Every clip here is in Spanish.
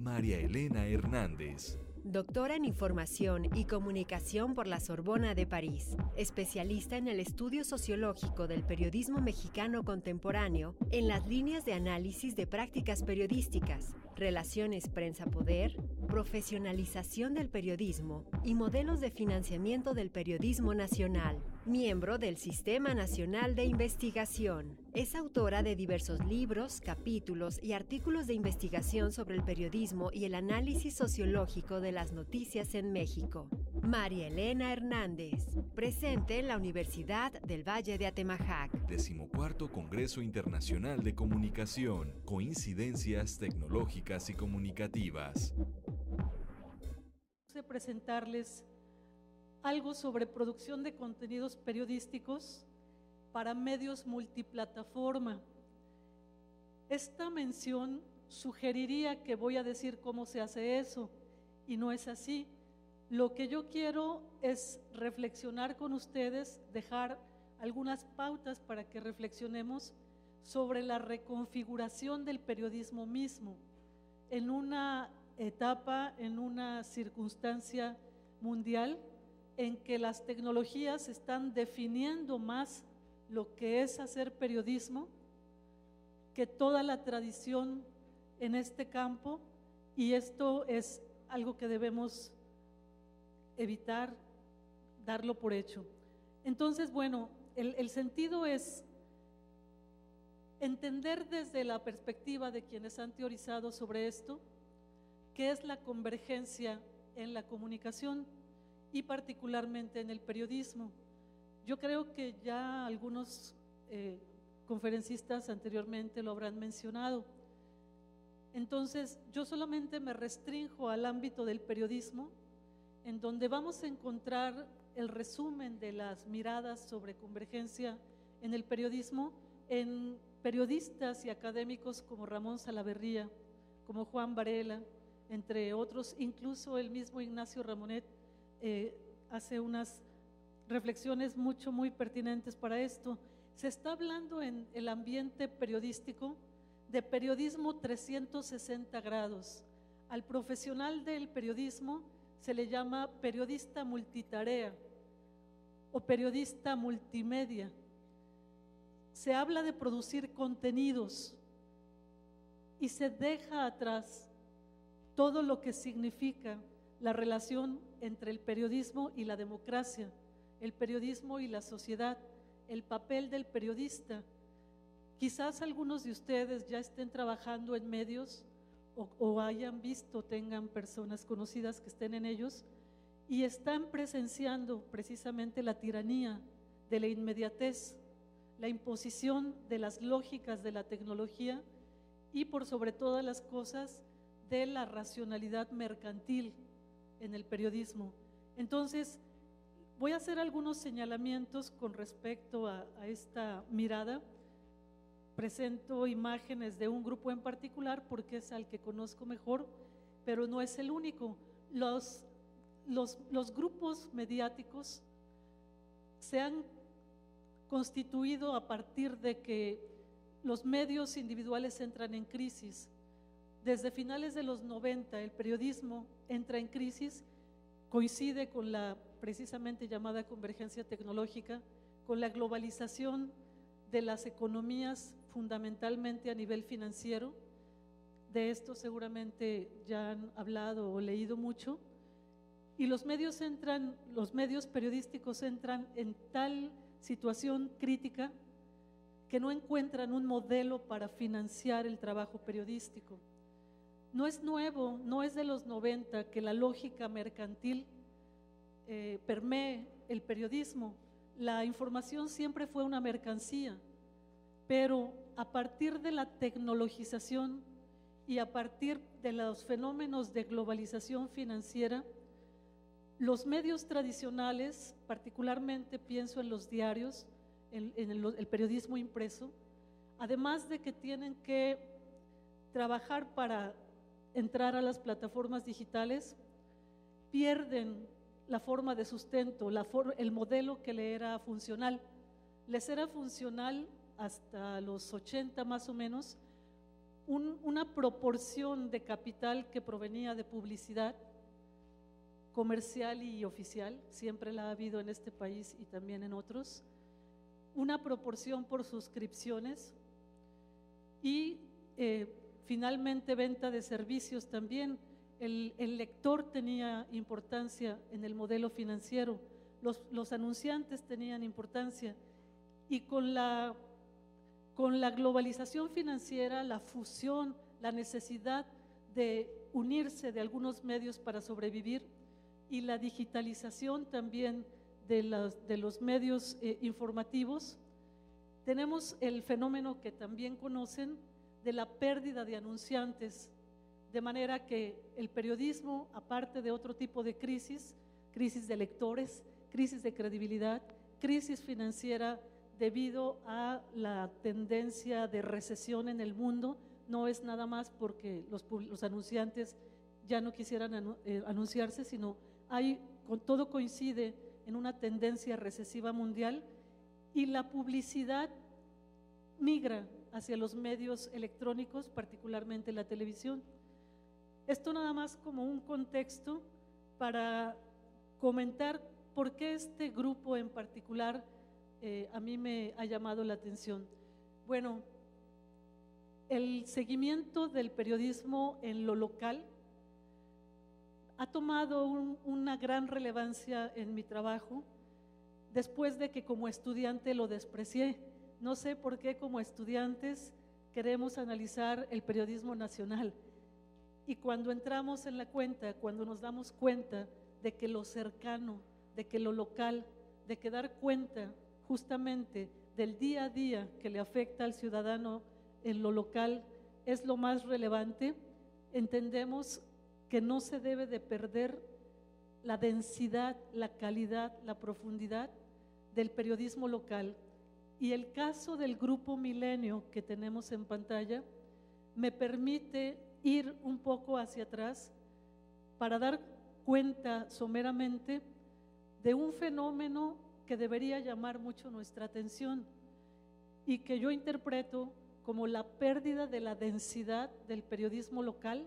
María Elena Hernández. Doctora en Información y Comunicación por la Sorbona de París, especialista en el estudio sociológico del periodismo mexicano contemporáneo en las líneas de análisis de prácticas periodísticas, relaciones prensa-poder, profesionalización del periodismo y modelos de financiamiento del periodismo nacional. Miembro del Sistema Nacional de Investigación. Es autora de diversos libros, capítulos y artículos de investigación sobre el periodismo y el análisis sociológico de las noticias en México. María Elena Hernández, presente en la Universidad del Valle de Atemajac. 14º Congreso Internacional de Comunicación, Coincidencias Tecnológicas y Comunicativas. Presentarles algo sobre producción de contenidos periodísticos para medios multiplataforma. Esta mención sugeriría que voy a decir cómo se hace eso, y no es así. Lo que yo quiero es reflexionar con ustedes, dejar algunas pautas para que reflexionemos sobre la reconfiguración del periodismo mismo en una etapa, en una circunstancia mundial en que las tecnologías están definiendo más lo que es hacer periodismo que toda la tradición en este campo, y esto es algo que debemos evitar darlo por hecho. Entonces, bueno, el sentido es entender desde la perspectiva de quienes han teorizado sobre esto, qué es la convergencia en la comunicación y particularmente en el periodismo. Yo creo que ya algunos conferencistas anteriormente lo habrán mencionado. Entonces, yo solamente me restrinjo al ámbito del periodismo, en donde vamos a encontrar el resumen de las miradas sobre convergencia en el periodismo en periodistas y académicos como Ramón Salaverría, como Juan Varela, entre otros, incluso el mismo Ignacio Ramonet hace unas reflexiones muy pertinentes para esto. Se está hablando en el ambiente periodístico de periodismo 360 grados. Al profesional del periodismo se le llama periodista multitarea o periodista multimedia. Se habla de producir contenidos y se deja atrás todo lo que significa la relación entre el periodismo y la democracia, el periodismo y la sociedad, el papel del periodista. Quizás algunos de ustedes ya estén trabajando en medios o hayan visto, tengan personas conocidas que estén en ellos y están presenciando precisamente la tiranía de la inmediatez, la imposición de las lógicas de la tecnología y por sobre todas las cosas de la racionalidad mercantil en el periodismo. Entonces, voy a hacer algunos señalamientos con respecto a esta mirada. Presento imágenes de un grupo en particular porque es al que conozco mejor, pero no es el único. Los grupos mediáticos se han constituido a partir de que los medios individuales entran en crisis. Desde finales de los 90 el periodismo entra en crisis, coincide con la precisamente llamada convergencia tecnológica, con la globalización de las economías fundamentalmente a nivel financiero. De esto seguramente ya han hablado o leído mucho, y los medios periodísticos entran en tal situación crítica que no encuentran un modelo para financiar el trabajo periodístico. No es nuevo, no es de los 90 que la lógica mercantil permee el periodismo. La información siempre fue una mercancía, pero a partir de la tecnologización y a partir de los fenómenos de globalización financiera, los medios tradicionales, particularmente pienso en los diarios, en el periodismo impreso, además de que tienen que trabajar para entrar a las plataformas digitales, pierden la forma de sustento, el modelo que le era funcional. Les era funcional hasta los 80 más o menos una proporción de capital que provenía de publicidad comercial y oficial, siempre la ha habido en este país y también en otros, una proporción por suscripciones y finalmente venta de servicios también. El lector tenía importancia en el modelo financiero, los anunciantes tenían importancia, y con la globalización financiera, la fusión, la necesidad de unirse de algunos medios para sobrevivir y la digitalización también de los medios informativos, tenemos el fenómeno que también conocen de la pérdida de anunciantes, de manera que el periodismo, aparte de otro tipo de crisis de lectores, crisis de credibilidad, crisis financiera debido a la tendencia de recesión en el mundo, no es nada más porque los anunciantes ya no quisieran anunciarse, sino todo coincide en una tendencia recesiva mundial y la publicidad migra hacia los medios electrónicos, particularmente la televisión. Esto nada más como un contexto para comentar por qué este grupo en particular a mí me ha llamado la atención. Bueno, el seguimiento del periodismo en lo local ha tomado una gran relevancia en mi trabajo después de que como estudiante lo desprecié. No sé por qué como estudiantes queremos analizar el periodismo nacional, y cuando entramos en la cuenta, cuando nos damos cuenta de que lo cercano, de que lo local, de que dar cuenta justamente del día a día que le afecta al ciudadano en lo local es lo más relevante, entendemos que no se debe de perder la densidad, la calidad, la profundidad del periodismo local. Y el caso del Grupo Milenio que tenemos en pantalla me permite ir un poco hacia atrás para dar cuenta someramente de un fenómeno que debería llamar mucho nuestra atención y que yo interpreto como la pérdida de la densidad del periodismo local,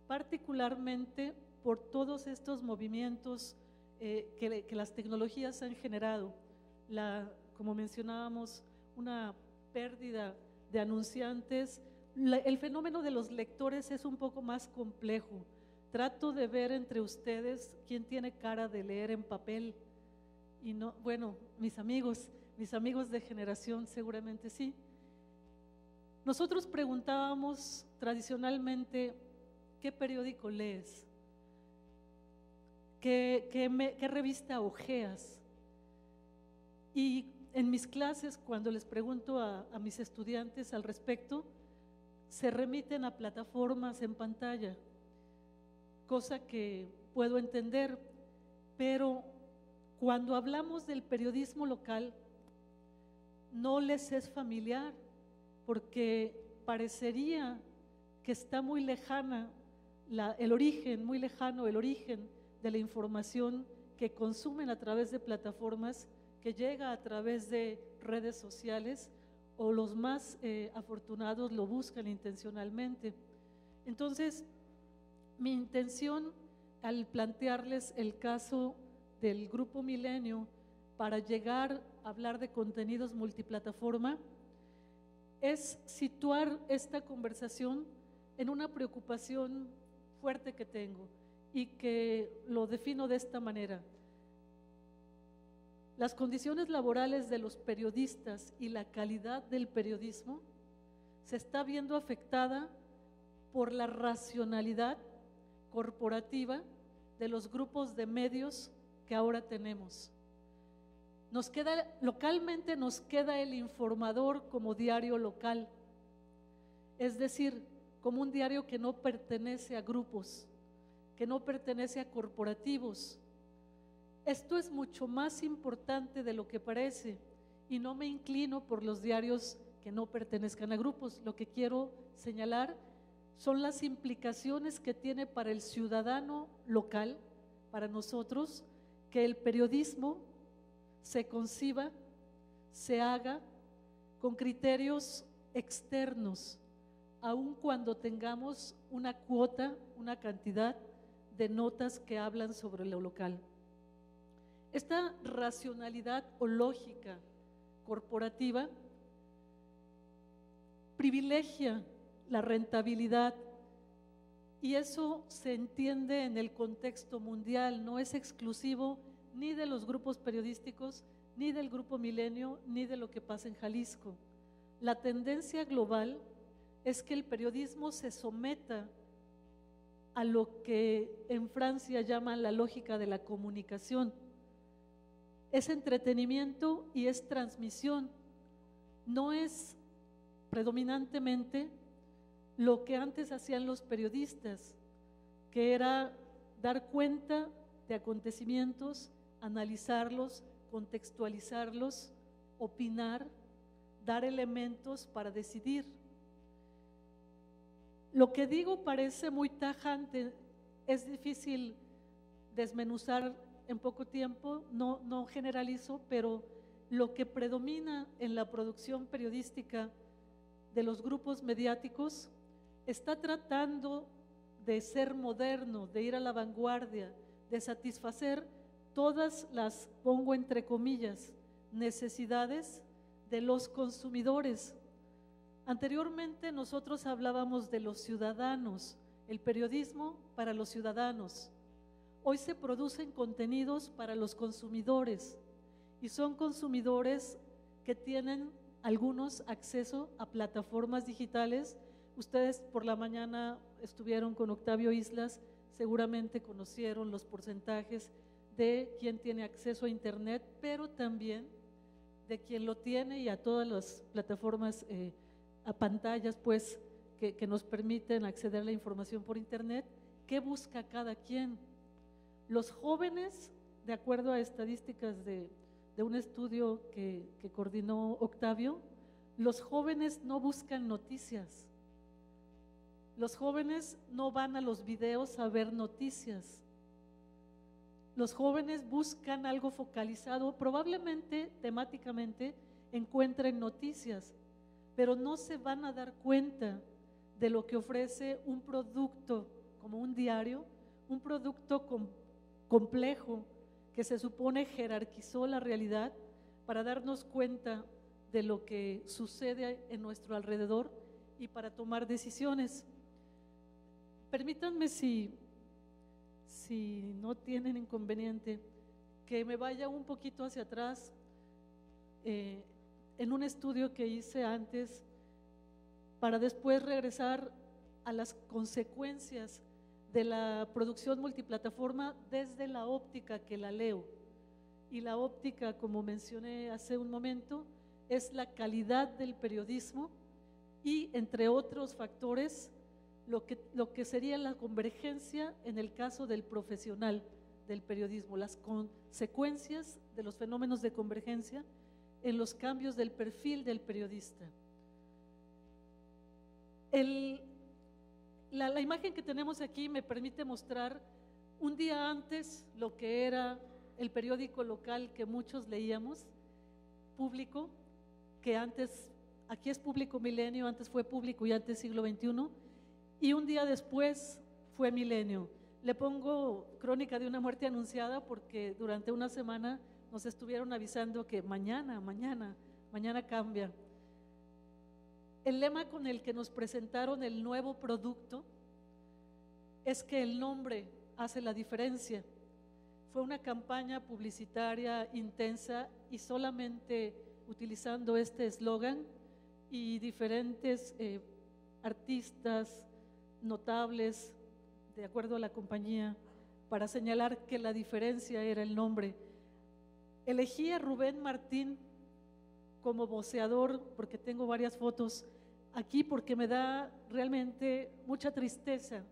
particularmente por todos estos movimientos que las tecnologías han generado. Como mencionábamos, una pérdida de anunciantes. El fenómeno de los lectores es un poco más complejo. Trato de ver entre ustedes quién tiene cara de leer en papel. Y no, bueno, mis amigos de generación seguramente sí. Nosotros preguntábamos tradicionalmente, ¿qué periódico lees? ¿Qué revista hojeas? Y en mis clases, cuando les pregunto a mis estudiantes al respecto, se remiten a plataformas en pantalla, cosa que puedo entender, pero cuando hablamos del periodismo local, no les es familiar, porque parecería que está muy lejana muy lejano el origen de la información que consumen a través de plataformas, que llega a través de redes sociales, o los más afortunados lo buscan intencionalmente. Entonces, mi intención al plantearles el caso del Grupo Milenio para llegar a hablar de contenidos multiplataforma es situar esta conversación en una preocupación fuerte que tengo y que lo defino de esta manera. Las condiciones laborales de los periodistas y la calidad del periodismo se está viendo afectada por la racionalidad corporativa de los grupos de medios que ahora tenemos. Localmente nos queda el Informador como diario local, es decir, como un diario que no pertenece a grupos, que no pertenece a corporativos. Esto es mucho más importante de lo que parece, y no me inclino por los diarios que no pertenezcan a grupos. Lo que quiero señalar son las implicaciones que tiene para el ciudadano local, para nosotros, que el periodismo se conciba, se haga con criterios externos aun cuando tengamos una cuota, una cantidad de notas que hablan sobre lo local. Esta racionalidad o lógica corporativa privilegia la rentabilidad y eso se entiende en el contexto mundial, no es exclusivo ni de los grupos periodísticos, ni del Grupo Milenio, ni de lo que pasa en Jalisco. La tendencia global es que el periodismo se someta a lo que en Francia llaman la lógica de la comunicación. Es entretenimiento y es transmisión, no es predominantemente lo que antes hacían los periodistas, que era dar cuenta de acontecimientos, analizarlos, contextualizarlos, opinar, dar elementos para decidir. Lo que digo parece muy tajante, es difícil desmenuzar en poco tiempo, no generalizo, pero lo que predomina en la producción periodística de los grupos mediáticos está tratando de ser moderno, de ir a la vanguardia, de satisfacer todas las, pongo entre comillas, necesidades de los consumidores. Anteriormente nosotros hablábamos de los ciudadanos, el periodismo para los ciudadanos. Hoy se producen contenidos para los consumidores y son consumidores que tienen algunos acceso a plataformas digitales. Ustedes por la mañana estuvieron con Octavio Islas, seguramente conocieron los porcentajes de quien tiene acceso a internet, pero también de quien lo tiene y a todas las plataformas, a pantallas pues que nos permiten acceder a la información por internet. ¿Qué busca cada quien? Los jóvenes, de acuerdo a estadísticas de un estudio que coordinó Octavio, los jóvenes no buscan noticias. Los jóvenes no van a los videos a ver noticias. Los jóvenes buscan algo focalizado, probablemente temáticamente encuentren noticias, pero no se van a dar cuenta de lo que ofrece un producto como un diario, un producto complejo que se supone jerarquizó la realidad para darnos cuenta de lo que sucede en nuestro alrededor y para tomar decisiones. Permítanme, si no tienen inconveniente, que me vaya un poquito hacia atrás en un estudio que hice antes para después regresar a las consecuencias de la producción multiplataforma desde la óptica que la leo. Y la óptica, como mencioné hace un momento, es la calidad del periodismo y, entre otros factores, lo que sería la convergencia en el caso del profesional del periodismo, las consecuencias de los fenómenos de convergencia en los cambios del perfil del periodista. La imagen que tenemos aquí me permite mostrar un día antes lo que era el periódico local que muchos leíamos, Público, que antes, aquí es Público Milenio, antes fue Público y antes Siglo XXI, y un día después fue Milenio. Le pongo Crónica de una muerte anunciada porque durante una semana nos estuvieron avisando que mañana cambia. El lema con el que nos presentaron el nuevo producto es que el nombre hace la diferencia. Fue una campaña publicitaria intensa y solamente utilizando este eslogan y diferentes artistas notables, de acuerdo a la compañía, para señalar que la diferencia era el nombre. Elegí a Rubén Martín como voceador porque tengo varias fotos aquí, porque me da realmente mucha tristeza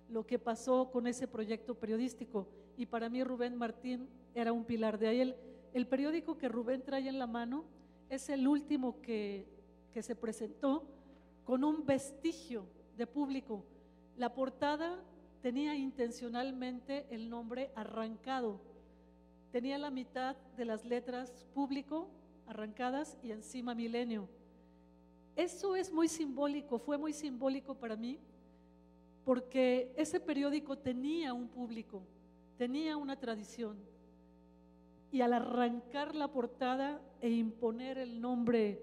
lo que pasó con ese proyecto periodístico, y para mí Rubén Martín era un pilar de ahí. El periódico que Rubén trae en la mano es el último que se presentó con un vestigio de Público. La portada tenía intencionalmente el nombre arrancado, tenía la mitad de las letras Público arrancadas y encima Milenio. Eso es muy simbólico, fue muy simbólico para mí, porque ese periódico tenía un público, tenía una tradición, y al arrancar la portada e imponer el nombre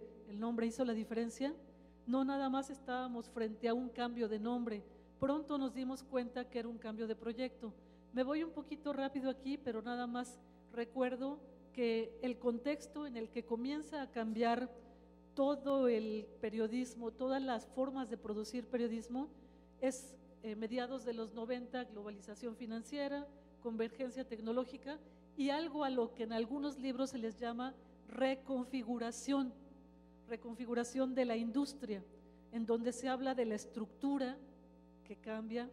hizo la diferencia. No nada más estábamos frente a un cambio de nombre, pronto nos dimos cuenta que era un cambio de proyecto. Me voy un poquito rápido aquí, pero nada más recuerdo que el contexto en el que comienza a cambiar todo el periodismo, todas las formas de producir periodismo, es mediados de los 90, globalización financiera, convergencia tecnológica y algo a lo que en algunos libros se les llama reconfiguración de la industria, en donde se habla de la estructura que cambia,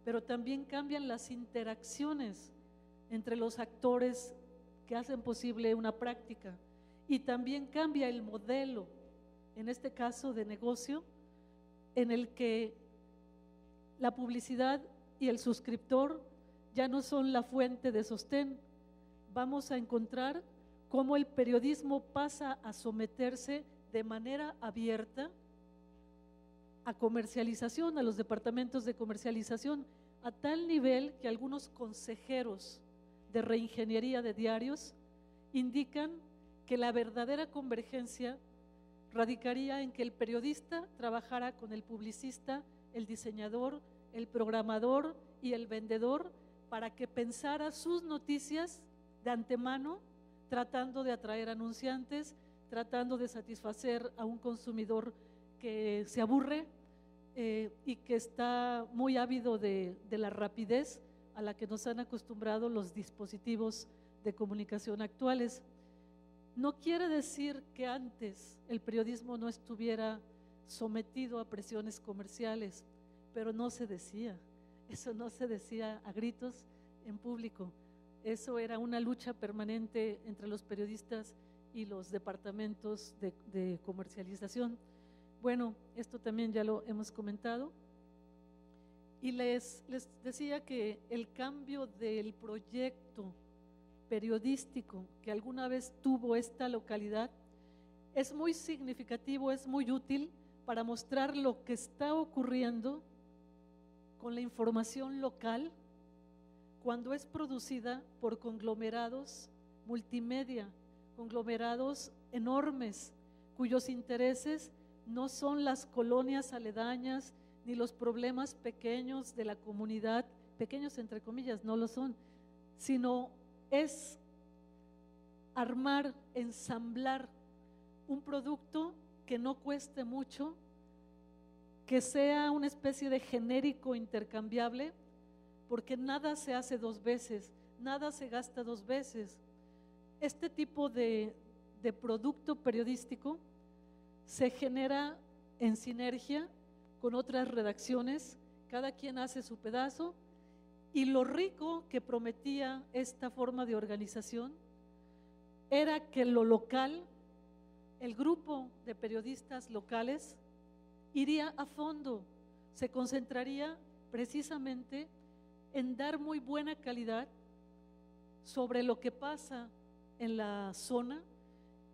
pero también cambian las interacciones entre los actores que hacen posible una práctica, y también cambia el modelo, en este caso de negocio, en el que la publicidad y el suscriptor ya no son la fuente de sostén. Vamos a encontrar cómo el periodismo pasa a someterse de manera abierta a comercialización, a los departamentos de comercialización, a tal nivel que algunos consejeros de reingeniería de diarios indican que la verdadera convergencia radicaría en que el periodista trabajara con el publicista, el diseñador, el programador y el vendedor para que pensara sus noticias de antemano, tratando de atraer anunciantes, tratando de satisfacer a un consumidor que se aburre y que está muy ávido de la rapidez a la que nos han acostumbrado los dispositivos de comunicación actuales. No quiere decir que antes el periodismo no estuviera sometido a presiones comerciales, pero no se decía, eso no se decía a gritos en público. Eso era una lucha permanente entre los periodistas y los departamentos de comercialización. Bueno, esto también ya lo hemos comentado. Y les decía que el cambio del proyecto periodístico que alguna vez tuvo esta localidad es muy significativo, es muy útil para mostrar lo que está ocurriendo con la información local cuando es producida por conglomerados multimedia, conglomerados enormes, cuyos intereses no son las colonias aledañas ni los problemas pequeños de la comunidad, pequeños entre comillas, no lo son, sino es armar, ensamblar un producto que no cueste mucho, que sea una especie de genérico intercambiable, porque nada se hace dos veces, nada se gasta dos veces. Este tipo de producto periodístico se genera en sinergia con otras redacciones, cada quien hace su pedazo, y lo rico que prometía esta forma de organización era que lo local, el grupo de periodistas locales iría a fondo, se concentraría precisamente en dar muy buena calidad sobre lo que pasa en la zona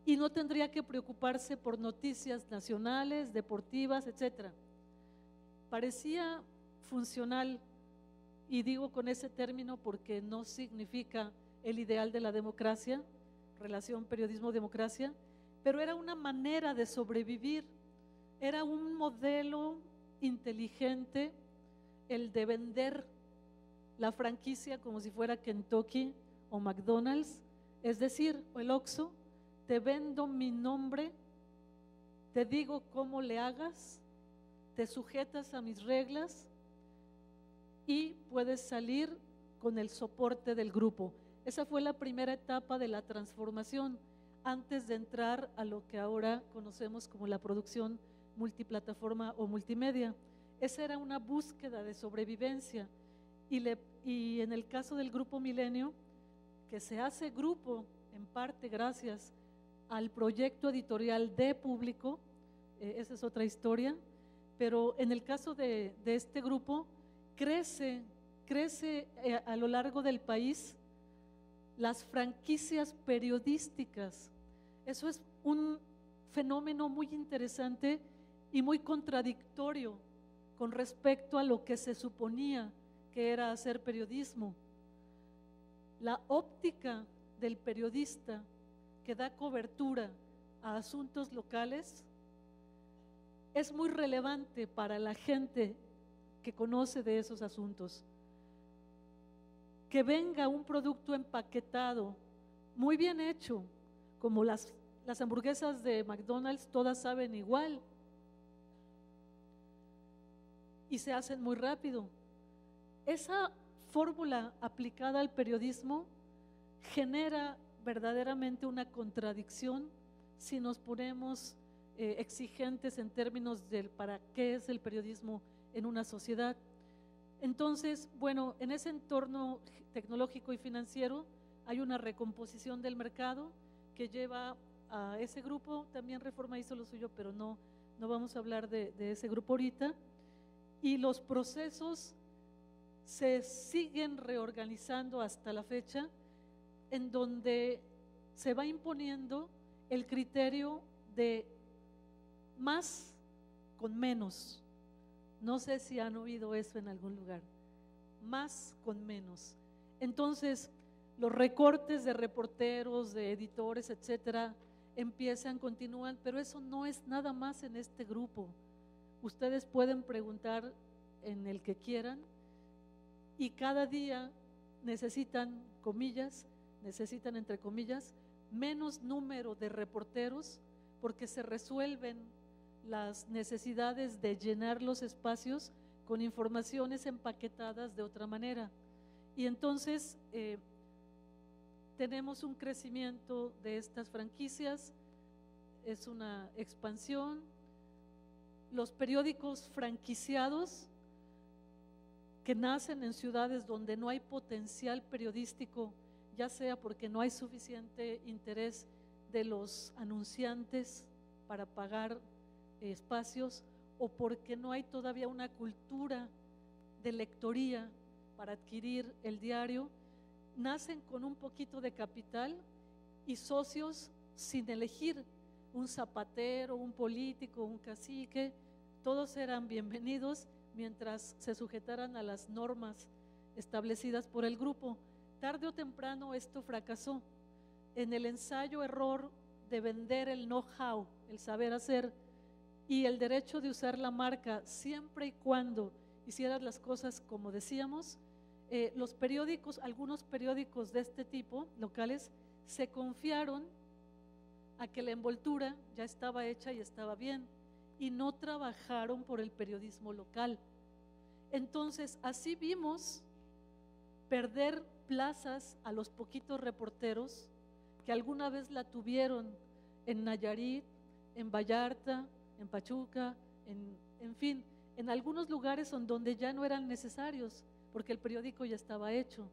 y no tendría que preocuparse por noticias nacionales, deportivas, etcétera. Parecía funcional, y digo con ese término porque no significa el ideal de la democracia, relación periodismo-democracia, pero era una manera de sobrevivir, era un modelo inteligente el de vender la franquicia como si fuera Kentucky o McDonald's, es decir, o el Oxxo, te vendo mi nombre, te digo cómo le hagas, te sujetas a mis reglas y puedes salir con el soporte del grupo. Esa fue la primera etapa de la transformación antes de entrar a lo que ahora conocemos como la producción multiplataforma o multimedia. Esa era una búsqueda de sobrevivencia y en el caso del Grupo Milenio, que se hace grupo en parte gracias al proyecto editorial de Público, esa es otra historia, pero en el caso de este grupo crece a lo largo del país las franquicias periodísticas. Eso es un fenómeno muy interesante y muy contradictorio con respecto a lo que se suponía que era hacer periodismo. La óptica del periodista que da cobertura a asuntos locales es muy relevante para la gente que conoce de esos asuntos. Que venga un producto empaquetado, muy bien hecho, como las hamburguesas de McDonald's, todas saben igual y se hacen muy rápido. Esa fórmula aplicada al periodismo genera verdaderamente una contradicción si nos ponemos exigentes en términos del para qué es el periodismo en una sociedad. Entonces, bueno, en ese entorno tecnológico y financiero hay una recomposición del mercado que lleva a ese grupo. También Reforma hizo lo suyo, pero no vamos a hablar de ese grupo ahorita. Y los procesos se siguen reorganizando hasta la fecha, en donde se va imponiendo el criterio de más con menos. No sé si han oído eso en algún lugar. Más con menos. Entonces, los recortes de reporteros, de editores, etcétera, continúan, pero eso no es nada más en este grupo. Ustedes pueden preguntar en el que quieran y cada día necesitan, entre comillas, menos número de reporteros porque se resuelven las necesidades de llenar los espacios con informaciones empaquetadas de otra manera. Y entonces tenemos un crecimiento de estas franquicias, es una expansión. Los periódicos franquiciados que nacen en ciudades donde no hay potencial periodístico, ya sea porque no hay suficiente interés de los anunciantes para pagar espacios o porque no hay todavía una cultura de lectoría para adquirir el diario, nacen con un poquito de capital y socios sin elegir un zapatero, un político, un cacique, todos eran bienvenidos mientras se sujetaran a las normas establecidas por el grupo. Tarde o temprano esto fracasó en el ensayo-error de vender el know-how, el saber hacer y el derecho de usar la marca siempre y cuando hicieras las cosas como decíamos. Los periódicos, algunos periódicos de este tipo locales, se confiaron a que la envoltura ya estaba hecha y estaba bien y no trabajaron por el periodismo local. Entonces, así vimos perder plazas a los poquitos reporteros que alguna vez la tuvieron en Nayarit, en Vallarta, en Pachuca, en fin, en algunos lugares donde ya no eran necesarios porque el periódico ya estaba hecho.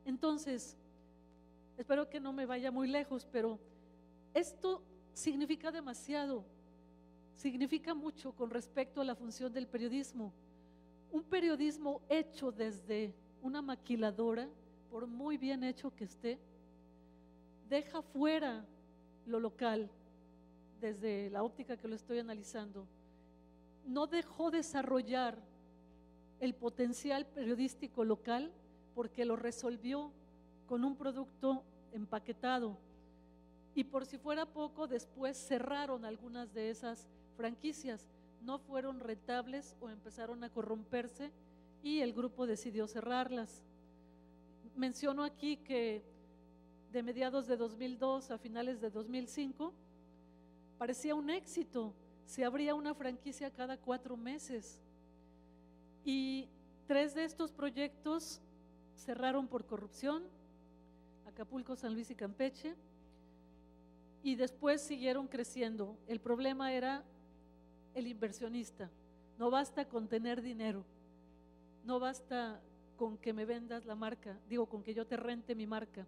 Entonces, espero que no me vaya muy lejos, pero esto significa demasiado, significa mucho con respecto a la función del periodismo. Un periodismo hecho desde una maquiladora, por muy bien hecho que esté, deja fuera lo local, desde la óptica que lo estoy analizando. No dejó desarrollar el potencial periodístico local porque lo resolvió con un producto empaquetado. Y por si fuera poco, después cerraron algunas de esas franquicias, no fueron rentables o empezaron a corromperse y el grupo decidió cerrarlas. Menciono aquí que de mediados de 2002 a finales de 2005 parecía un éxito, se abría una franquicia cada 4 meses y 3 de estos proyectos cerraron por corrupción, Acapulco, San Luis y Campeche, y después siguieron creciendo. El problema era el inversionista. No basta con tener dinero, no basta con que me vendas la marca, con que yo te rente mi marca.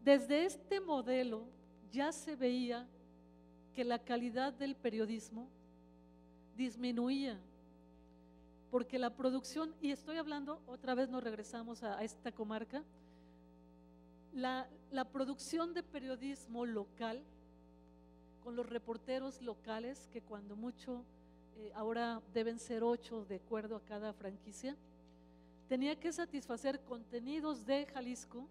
Desde este modelo ya se veía que la calidad del periodismo disminuía, porque la producción, y estoy hablando, otra vez nos regresamos a esta comarca, la producción de periodismo local con los reporteros locales, que cuando mucho, ahora deben ser 8 de acuerdo a cada franquicia. Tenía que satisfacer contenidos de Jalisco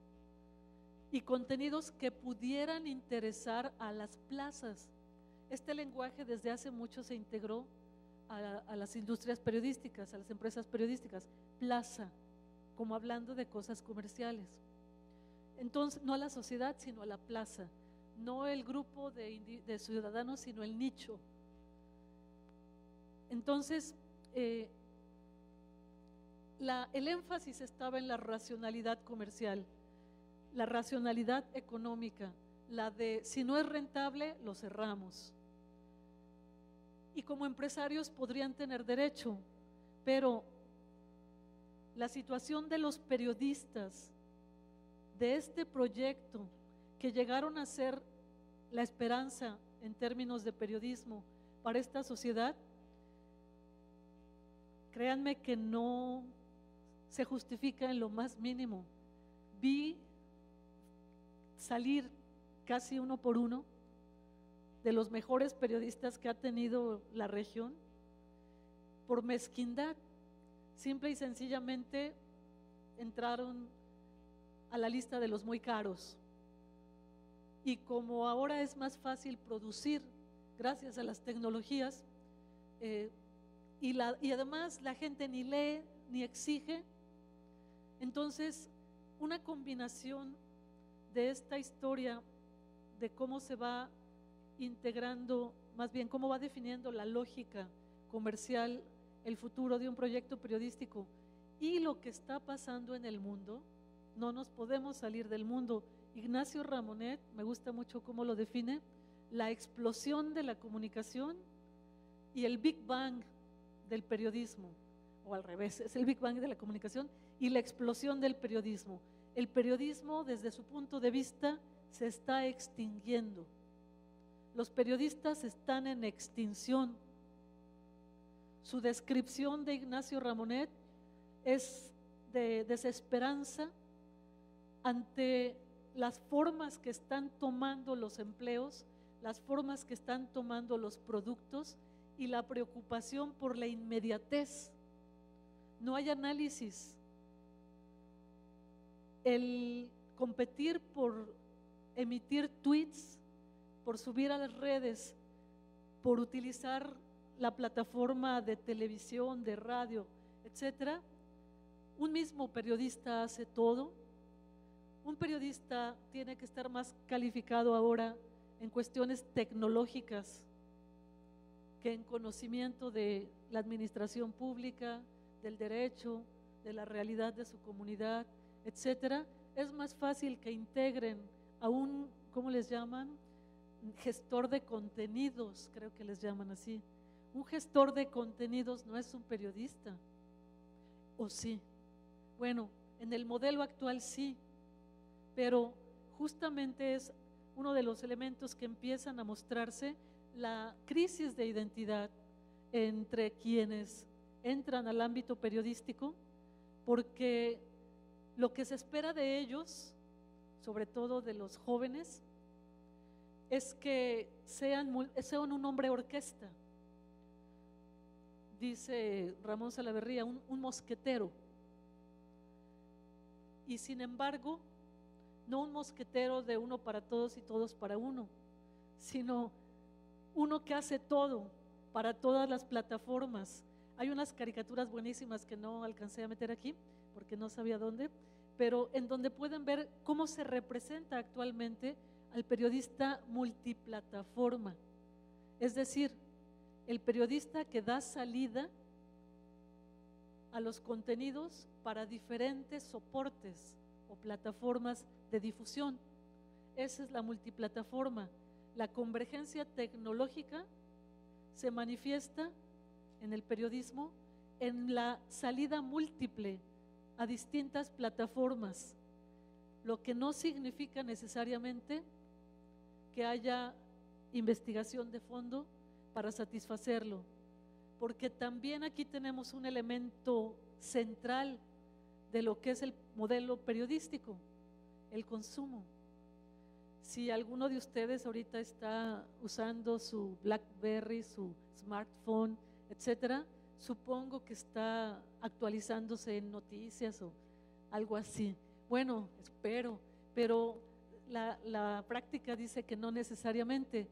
y contenidos que pudieran interesar a las plazas. Este lenguaje desde hace mucho se integró a las industrias periodísticas, a las empresas periodísticas, plaza, como hablando de cosas comerciales. Entonces, no a la sociedad, sino a la plaza, no el grupo de ciudadanos, sino el nicho. Entonces, el énfasis estaba en la racionalidad comercial, la racionalidad económica, la de si no es rentable, lo cerramos. Y como empresarios podrían tener derecho, pero la situación de los periodistas de este proyecto, que llegaron a ser la esperanza en términos de periodismo para esta sociedad, créanme que no se justifica en lo más mínimo. Vi salir casi uno por uno de los mejores periodistas que ha tenido la región por mezquindad. Simple y sencillamente entraron a la lista de los muy caros. Y como ahora es más fácil producir gracias a las tecnologías, y además la gente ni lee ni exige, entonces una combinación de esta historia de cómo se va integrando, más bien cómo va definiendo la lógica comercial el futuro de un proyecto periodístico y lo que está pasando en el mundo. No nos podemos salir del mundo. Ignacio Ramonet, me gusta mucho cómo lo define, la explosión de la comunicación y el Big Bang del periodismo, o al revés, es el Big Bang de la comunicación y la explosión del periodismo. El periodismo, desde su punto de vista, se está extinguiendo. Los periodistas están en extinción. Su descripción de Ignacio Ramonet es de desesperanza ante las formas que están tomando los empleos, las formas que están tomando los productos y la preocupación por la inmediatez. No hay análisis. El competir por emitir tweets, por subir a las redes, por utilizar la plataforma de televisión, de radio, etcétera. Un mismo periodista hace todo. Un periodista tiene que estar más calificado ahora en cuestiones tecnológicas que en conocimiento de la administración pública, del derecho, de la realidad de su comunidad, etcétera. Es más fácil que integren a un, ¿cómo les llaman? Gestor de contenidos, creo que les llaman así. Un gestor de contenidos no es un periodista, ¿o sí? Bueno, en el modelo actual sí, pero justamente es uno de los elementos que empiezan a mostrarse la crisis de identidad entre quienes entran al ámbito periodístico, porque lo que se espera de ellos, sobre todo de los jóvenes, es que sean un hombre orquesta. Dice Ramón Salaverría, un mosquetero. Y sin embargo, no un mosquetero de uno para todos y todos para uno, sino uno que hace todo para todas las plataformas. Hay unas caricaturas buenísimas que no alcancé a meter aquí porque no sabía dónde, pero en donde pueden ver cómo se representa actualmente al periodista multiplataforma, es decir, el periodista que da salida a los contenidos para diferentes soportes o plataformas de difusión. Esa es la multiplataforma. La convergencia tecnológica se manifiesta en el periodismo en la salida múltiple a distintas plataformas, lo que no significa necesariamente que haya investigación de fondo para satisfacerlo, porque también aquí tenemos un elemento central de lo que es el modelo periodístico, el consumo. Si alguno de ustedes ahorita está usando su BlackBerry, su smartphone, etcétera, supongo que está actualizándose en noticias o algo así. Bueno, espero, pero la práctica dice que no necesariamente.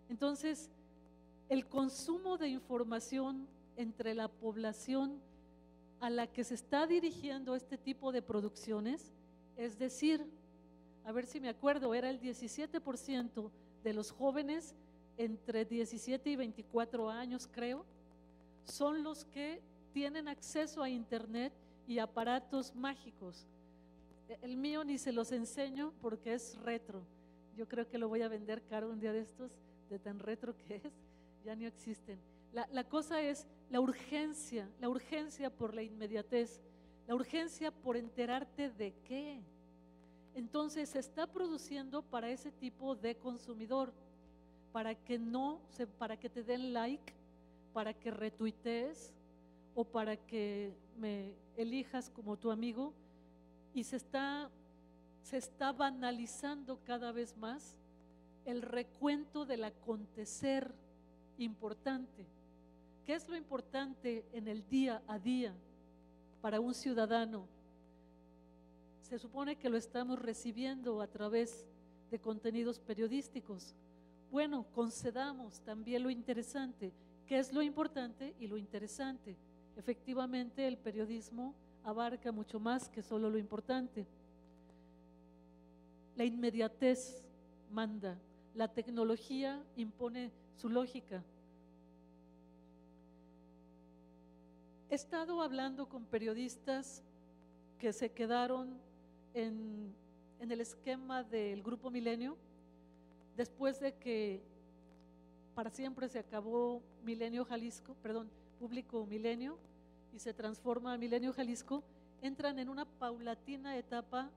Entonces, el consumo de información entre la población a la que se está dirigiendo este tipo de producciones, es decir, a ver si me acuerdo, era el 17% de los jóvenes entre 17 y 24 años, creo, son los que tienen acceso a internet y aparatos mágicos. El mío ni se los enseño porque es retro. Yo creo que lo voy a vender caro un día de estos, de tan retro que es, ya no existen. La cosa es la urgencia por la inmediatez, la urgencia por enterarte de qué. Entonces se está produciendo para ese tipo de consumidor, para que te den like, para que retuitees o para que me elijas como tu amigo, y se está banalizando cada vez más el recuento del acontecer importante. ¿Qué es lo importante en el día a día para un ciudadano? Se supone que lo estamos recibiendo a través de contenidos periodísticos. Bueno, concedamos también lo interesante. ¿Qué es lo importante y lo interesante? Efectivamente, el periodismo abarca mucho más que solo lo importante. La inmediatez manda, la tecnología impone su lógica. He estado hablando con periodistas que se quedaron en el esquema del Grupo Milenio, después de que para siempre se acabó Milenio Jalisco, Público Milenio, y se transforma a Milenio Jalisco, entran en una paulatina etapa,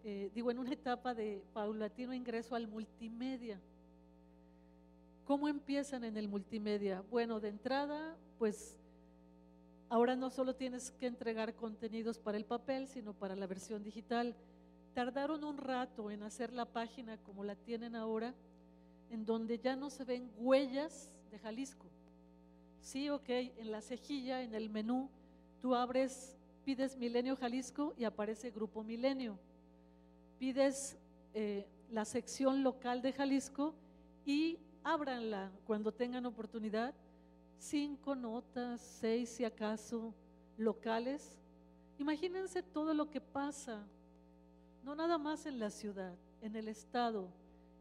en una etapa de paulatino ingreso al multimedia. ¿Cómo empiezan en el multimedia? Bueno, de entrada, pues ahora no solo tienes que entregar contenidos para el papel, sino para la versión digital. Tardaron un rato en hacer la página como la tienen ahora, en donde ya no se ven huellas de Jalisco. Sí, ok, en la cejilla, en el menú, tú pides Milenio Jalisco y aparece Grupo Milenio. Pides la sección local de Jalisco y ábranla cuando tengan oportunidad. 5 notas, 6 si acaso, locales. Imagínense todo lo que pasa, no nada más en la ciudad, en el estado,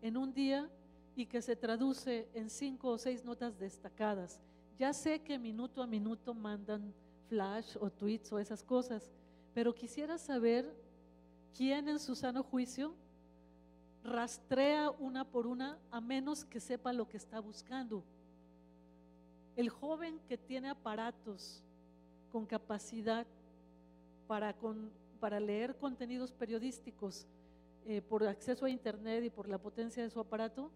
en un día, y que se traduce en 5 o 6 notas destacadas. Ya sé que minuto a minuto mandan flash o tweets o esas cosas, pero quisiera saber quién en su sano juicio rastrea una por una, a menos que sepa lo que está buscando. El joven que tiene aparatos con capacidad para leer contenidos periodísticos por acceso a internet y por la potencia de su aparato,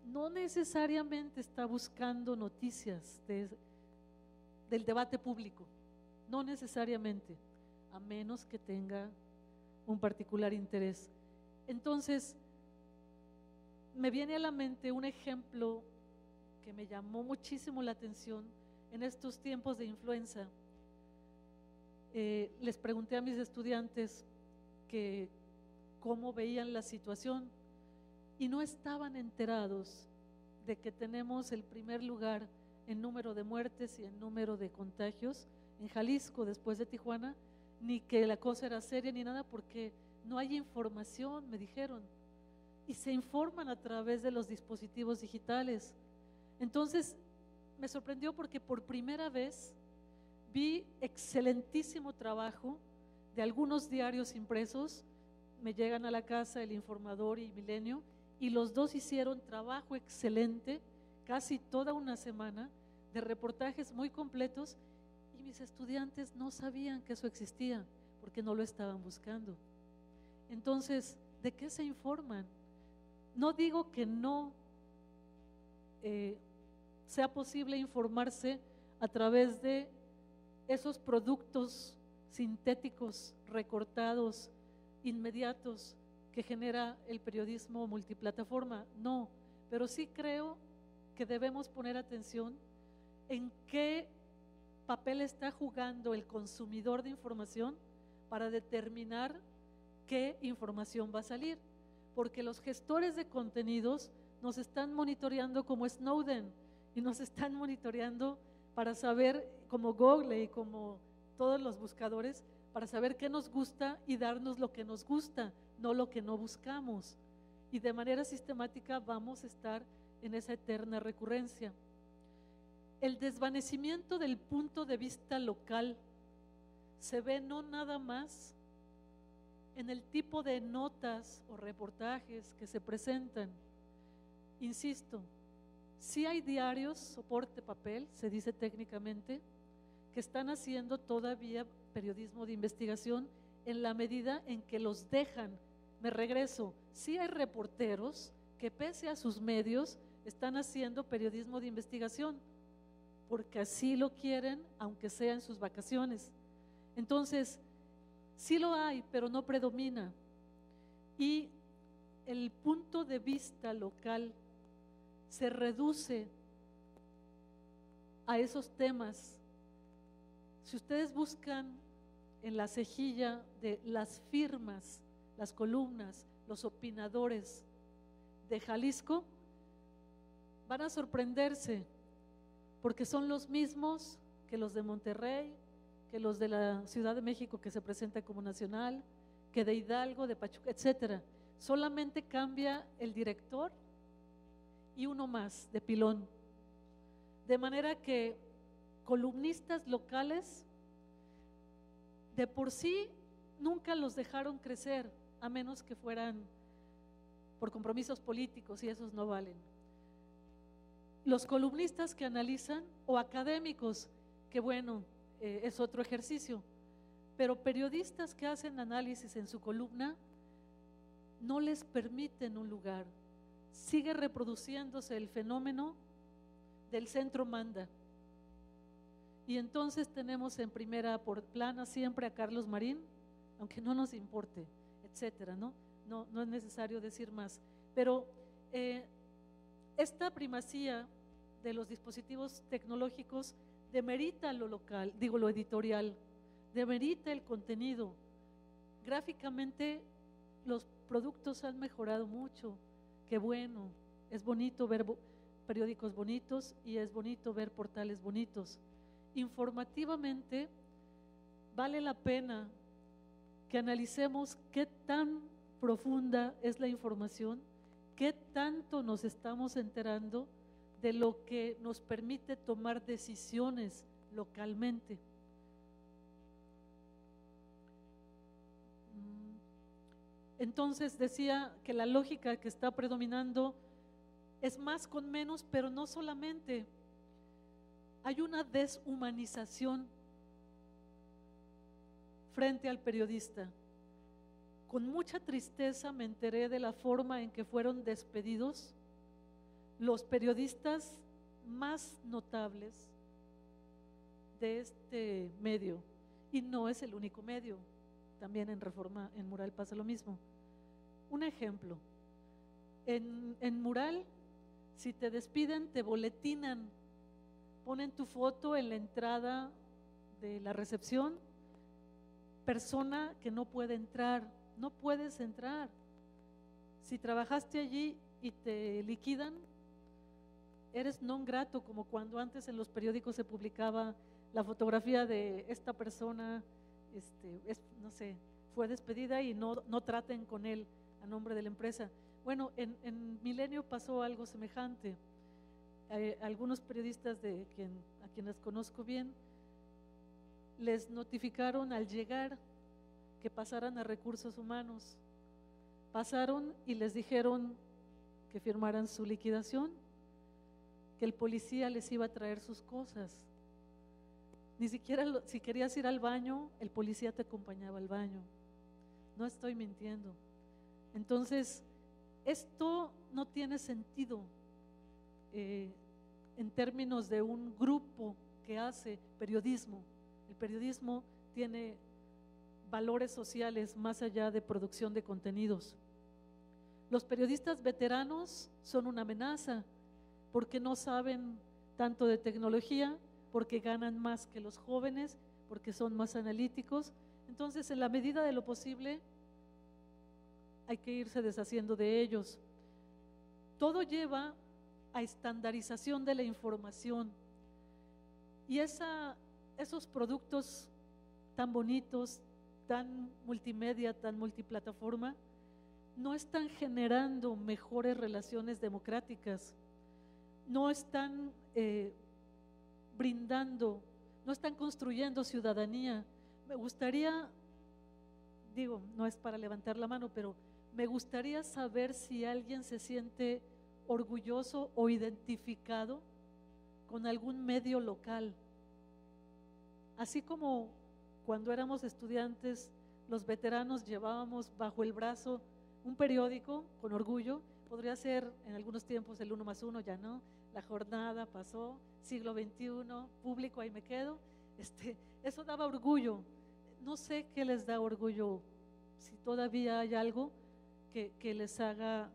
no necesariamente está buscando noticias del debate público, no necesariamente, a menos que tenga un particular interés. Entonces, me viene a la mente un ejemplo que me llamó muchísimo la atención en estos tiempos de influenza. Les pregunté a mis estudiantes que cómo veían la situación y no estaban enterados de que tenemos el primer lugar en número de muertes y en número de contagios en Jalisco después de Tijuana, ni que la cosa era seria ni nada, porque no hay información, me dijeron, y se informan a través de los dispositivos digitales. Entonces me sorprendió porque por primera vez vi excelentísimo trabajo de algunos diarios impresos. Me llegan a la casa El Informador y Milenio, y los dos hicieron trabajo excelente, casi toda una semana, de reportajes muy completos, y mis estudiantes no sabían que eso existía, porque no lo estaban buscando. Entonces, ¿de qué se informan? No digo que no sea posible informarse a través de esos productos sintéticos, recortados, inmediatos, que genera el periodismo multiplataforma, no, pero sí creo que debemos poner atención en qué papel está jugando el consumidor de información para determinar qué información va a salir, porque los gestores de contenidos nos están monitoreando como Snowden y nos están monitoreando para saber, como Google y como todos los buscadores, para saber qué nos gusta y darnos lo que nos gusta, no lo que no buscamos. Y de manera sistemática vamos a estar en esa eterna recurrencia. El desvanecimiento del punto de vista local se ve no nada más en el tipo de notas o reportajes que se presentan. Insisto, sí hay diarios, soporte papel, se dice técnicamente, que están haciendo todavía periodismo de investigación en la medida en que los dejan. Me regreso, sí hay reporteros que pese a sus medios están haciendo periodismo de investigación, porque así lo quieren, aunque sea en sus vacaciones. Entonces, sí lo hay, pero no predomina. Y el punto de vista local se reduce a esos temas. Si ustedes buscan en la cejilla de las firmas, las columnas, los opinadores de Jalisco, van a sorprenderse, porque son los mismos que los de Monterrey, que los de la Ciudad de México que se presenta como nacional, que de Hidalgo, de Pachuca, etcétera. Solamente cambia el director y uno más de pilón. De manera que columnistas locales de por sí nunca los dejaron crecer, a menos que fueran por compromisos políticos, y esos no valen. Los columnistas que analizan, o académicos, que bueno, es otro ejercicio, pero periodistas que hacen análisis en su columna no les permiten un lugar. Sigue reproduciéndose el fenómeno del centro manda. Y entonces tenemos en primera plana siempre a Carlos Marín, aunque no nos importe, etcétera, ¿no? No es necesario decir más. Pero esta primacía de los dispositivos tecnológicos demerita lo local, digo lo editorial, demerita el contenido. Gráficamente los productos han mejorado mucho, qué bueno, es bonito ver periódicos bonitos y es bonito ver portales bonitos. Informativamente vale la pena que analicemos qué tan profunda es la información, qué tanto nos estamos enterando de lo que nos permite tomar decisiones localmente. Entonces decía que la lógica que está predominando es más con menos, pero no solamente. Hay una deshumanización frente al periodista. Con mucha tristeza me enteré de la forma en que fueron despedidos los periodistas más notables de este medio, y no es el único medio, también en Reforma, en Mural pasa lo mismo. Un ejemplo, en Mural, si te despiden, te boletinan, ponen tu foto en la entrada de la recepción, persona que no puede entrar, no puedes entrar. Si trabajaste allí y te liquidan, eres non grato, como cuando antes en los periódicos se publicaba la fotografía de esta persona, no sé, fue despedida y no traten con él a nombre de la empresa. Bueno, en Milenio pasó algo semejante. Algunos periodistas a quienes conozco bien, les notificaron al llegar que pasaran a recursos humanos. Pasaron y les dijeron que firmaran su liquidación, que el policía les iba a traer sus cosas. Ni siquiera si querías ir al baño, el policía te acompañaba al baño. No estoy mintiendo. Entonces, esto no tiene sentido en términos de un grupo que hace periodismo. El periodismo tiene valores sociales más allá de producción de contenidos. Los periodistas veteranos son una amenaza porque no saben tanto de tecnología, porque ganan más que los jóvenes, porque son más analíticos. Entonces, en la medida de lo posible, hay que irse deshaciendo de ellos. Todo lleva a estandarización de la información y esos productos tan bonitos, tan multimedia, tan multiplataforma, no están generando mejores relaciones democráticas, no están brindando, no están construyendo ciudadanía. Me gustaría, digo, no es para levantar la mano, pero me gustaría saber si alguien se siente orgulloso o identificado con algún medio local. Así como cuando éramos estudiantes, los veteranos llevábamos bajo el brazo un periódico con orgullo, podría ser en algunos tiempos el 1+1, ya no, La Jornada pasó, Siglo XXI, Público, ahí me quedo. Eso daba orgullo. No sé qué les da orgullo, si todavía hay algo que les haga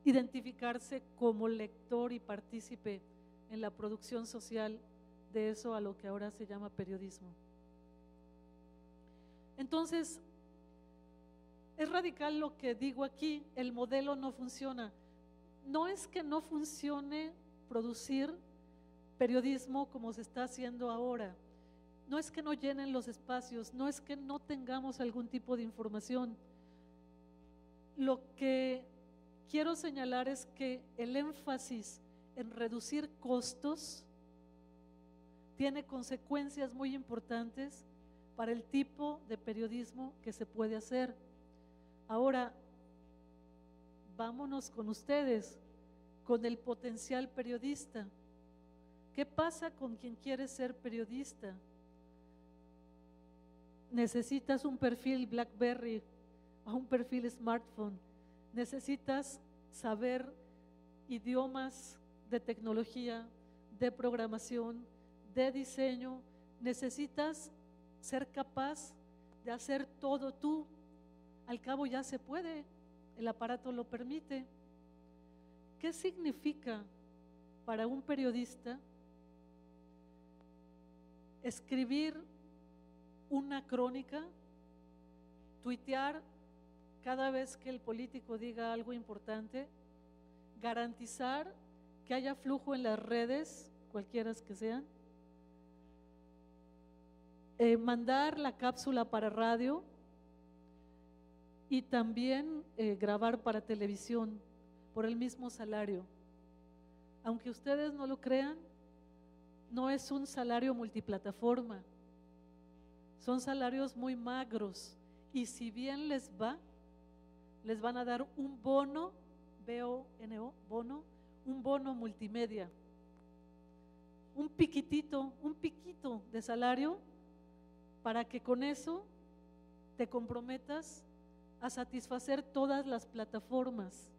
identificarse como lector y partícipe en la producción social de eso a lo que ahora se llama periodismo. Entonces, es radical lo que digo aquí, el modelo no funciona. No es que no funcione producir periodismo como se está haciendo ahora, no es que no llenen los espacios, no es que no tengamos algún tipo de información. Lo que quiero señalar es que el énfasis en reducir costos tiene consecuencias muy importantes para el tipo de periodismo que se puede hacer. Ahora, vámonos con ustedes, con el potencial periodista. ¿Qué pasa con quien quiere ser periodista? Necesitas un perfil BlackBerry o un perfil smartphone, necesitas saber idiomas de tecnología, de programación, de diseño, necesitas ser capaz de hacer todo tú. Al cabo ya se puede, el aparato lo permite. ¿Qué significa para un periodista escribir una crónica, tuitear cada vez que el político diga algo importante, garantizar que haya flujo en las redes, cualquiera que sean, mandar la cápsula para radio y también grabar para televisión por el mismo salario? Aunque ustedes no lo crean, no es un salario multiplataforma, son salarios muy magros, y si bien les va, les van a dar un bono, B-O-N-O, bono, un bono multimedia, un piquito de salario, para que con eso te comprometas a satisfacer todas las plataformas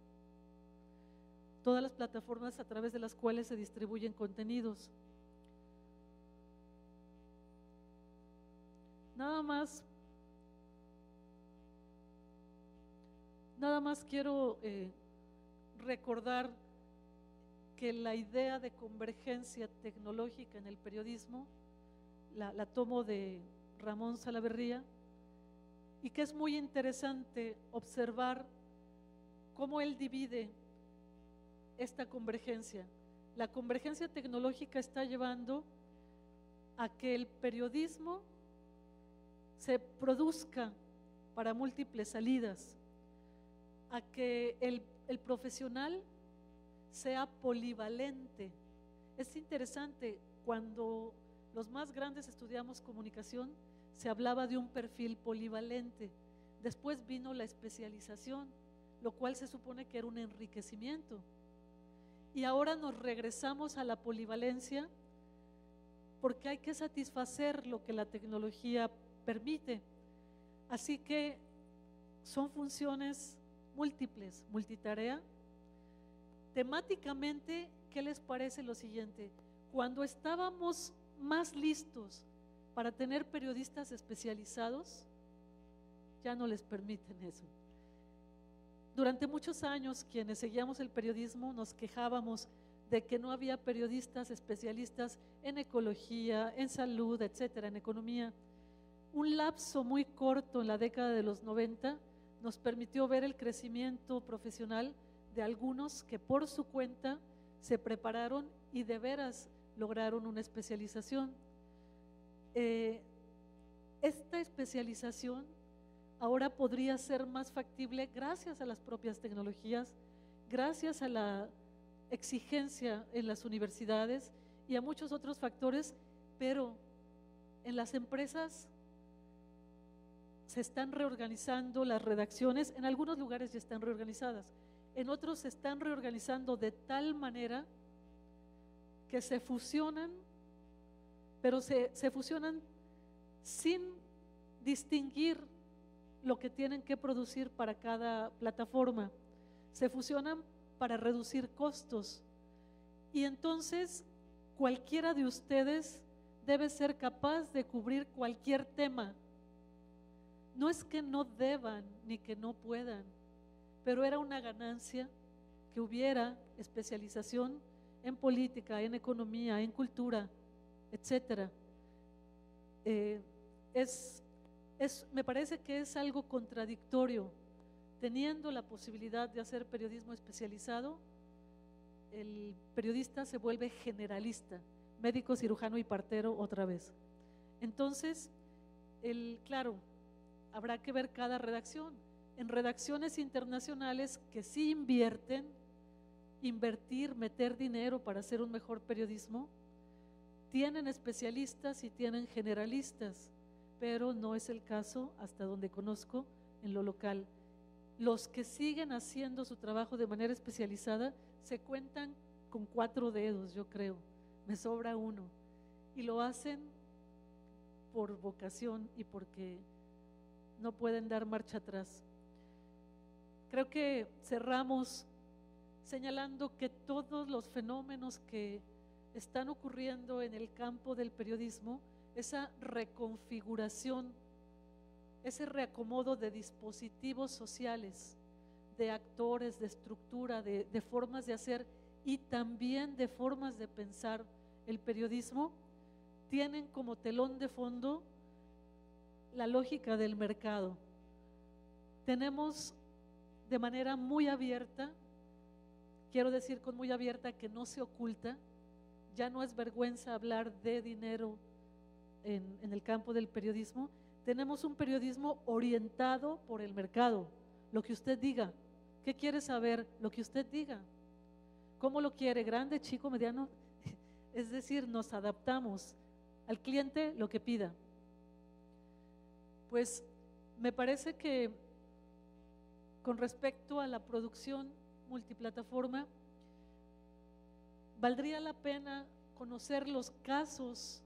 a través de las cuales se distribuyen contenidos. Nada más quiero recordar que la idea de convergencia tecnológica en el periodismo la tomo de Ramón Salaverría, y que es muy interesante observar cómo él divide esta convergencia. La convergencia tecnológica está llevando a que el periodismo se produzca para múltiples salidas, a que el profesional sea polivalente. Es interesante, cuando los más grandes estudiamos comunicación, se hablaba de un perfil polivalente. Después vino la especialización, lo cual se supone que era un enriquecimiento. Y ahora nos regresamos a la polivalencia porque hay que satisfacer lo que la tecnología permite. Así que son funciones múltiples, multitarea. Temáticamente, ¿qué les parece lo siguiente? Cuando estábamos más listos para tener periodistas especializados, ya no les permiten eso. Durante muchos años, quienes seguíamos el periodismo nos quejábamos de que no había periodistas especialistas en ecología, en salud, etcétera, en economía. Un lapso muy corto en la década de los 90 nos permitió ver el crecimiento profesional de algunos que por su cuenta se prepararon y de veras lograron una especialización. Esta especialización ahora podría ser más factible gracias a las propias tecnologías, gracias a la exigencia en las universidades y a muchos otros factores, pero en las empresas se están reorganizando las redacciones, en algunos lugares ya están reorganizadas, en otros se están reorganizando de tal manera que se fusionan, pero se fusionan sin distinguir lo que tienen que producir para cada plataforma. Se fusionan para reducir costos. Y entonces cualquiera de ustedes debe ser capaz de cubrir cualquier tema. No es que no deban ni que no puedan, pero era una ganancia que hubiera especialización en política, en economía, en cultura, etcétera. Me parece que es algo contradictorio. Teniendo la posibilidad de hacer periodismo especializado, el periodista se vuelve generalista, médico, cirujano y partero otra vez. Entonces, claro, habrá que ver cada redacción. En redacciones internacionales que sí invertir, meter dinero para hacer un mejor periodismo, tienen especialistas y tienen generalistas, pero no es el caso, hasta donde conozco, en lo local. Los que siguen haciendo su trabajo de manera especializada se cuentan con 4 dedos, yo creo, me sobra uno, y lo hacen por vocación y porque no pueden dar marcha atrás. Creo que cerramos señalando que todos los fenómenos que están ocurriendo en el campo del periodismo, esa reconfiguración, ese reacomodo de dispositivos sociales, de actores, de estructura, de formas de hacer y también de formas de pensar el periodismo, tienen como telón de fondo la lógica del mercado. Tenemos de manera muy abierta, quiero decir con muy abierta que no se oculta, ya no es vergüenza hablar de dinero en el campo del periodismo. Tenemos un periodismo orientado por el mercado, lo que usted diga. ¿Qué quiere saber? Lo que usted diga. ¿Cómo lo quiere? ¿Grande, chico, mediano? Es decir, nos adaptamos al cliente lo que pida. Pues me parece que con respecto a la producción multiplataforma, valdría la pena conocer los casos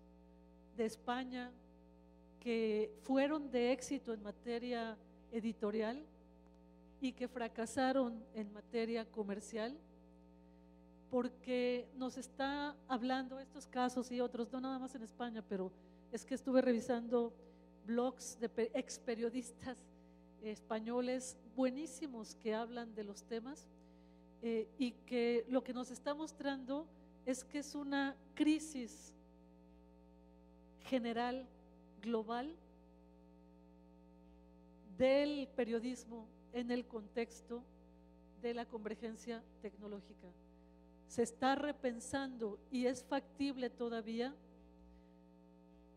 de España que fueron de éxito en materia editorial y que fracasaron en materia comercial, porque nos está hablando estos casos y otros, no nada más en España, pero es que estuve revisando blogs de ex periodistas españoles buenísimos que hablan de los temas y que lo que nos está mostrando es que es una crisis general, global, del periodismo en el contexto de la convergencia tecnológica. Se está repensando y es factible todavía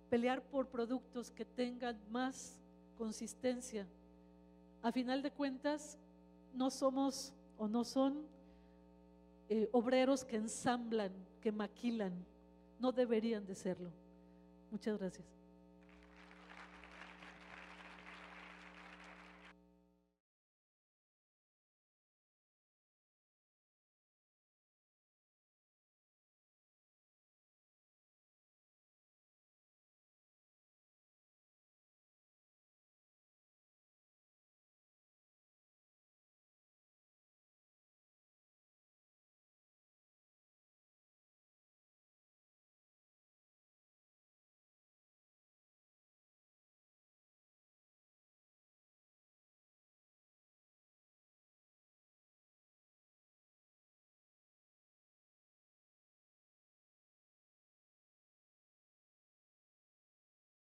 pelear por productos que tengan más consistencia. A final de cuentas, no somos o no son obreros que ensamblan, que maquilan, no deberían de serlo. Muchas gracias.